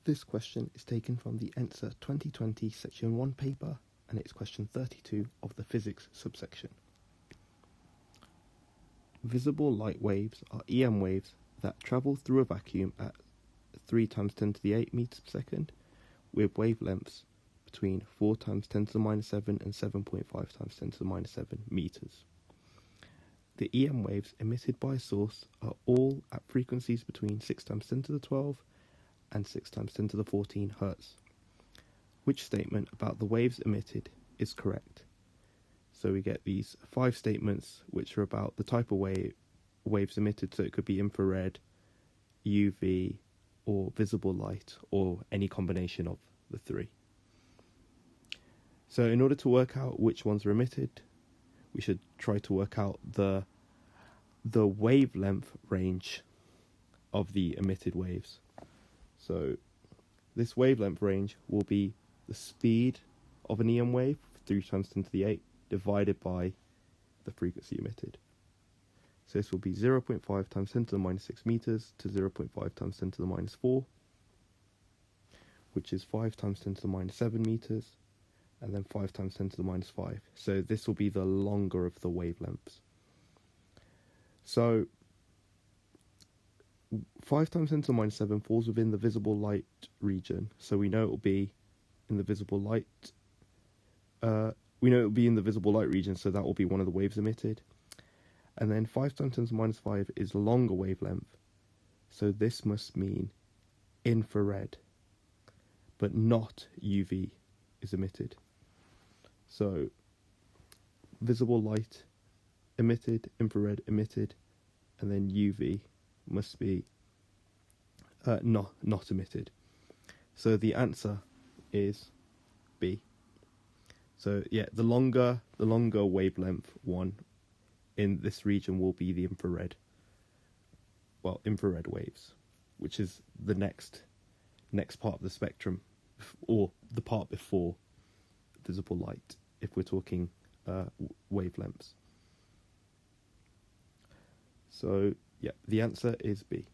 This question is taken from the NSAA 2020 Section 1 paper, and it's question 32 of the Physics subsection. Visible light waves are EM waves that travel through a vacuum at 3 times 10 to the 8 meters per second, with wavelengths between 4 times 10 to the minus 7 and 7.5 times 10 to the minus 7 meters. The EM waves emitted by a source are all at frequencies between 6 times 10 to the 12 and 6 times 10 to the 14 Hertz. Which statement about the waves emitted is correct? So we get these 5 statements which are about the type of waves emitted, so it could be infrared, UV, or visible light, or any combination of the 3. So in order to work out which ones are emitted, we should try to work out the wavelength range of the emitted waves. So this wavelength range will be the speed of an EM wave, 3 times 10 to the 8, divided by the frequency emitted. So this will be 0.5 times 10 to the minus 6 meters to 0.5 times 10 to the minus 4, which is 5 times 10 to the minus 7 meters, and then 5 times 10 to the minus 5. So this will be the longer of the wavelengths. So 5 times 10 to the minus 7 falls within the visible light region, so we know it will be in the visible light. Region, so that will be one of the waves emitted. And then 5 times 10 to the minus 5 is longer wavelength, so this must mean infrared, but not UV is emitted. So visible light emitted, infrared emitted, and then UV must be not emitted. So the answer is B. So yeah, the longer wavelength one in this region will be the infrared waves, which is the next part of the spectrum, or the part before visible light, if we're talking wavelengths. So yeah, the answer is B.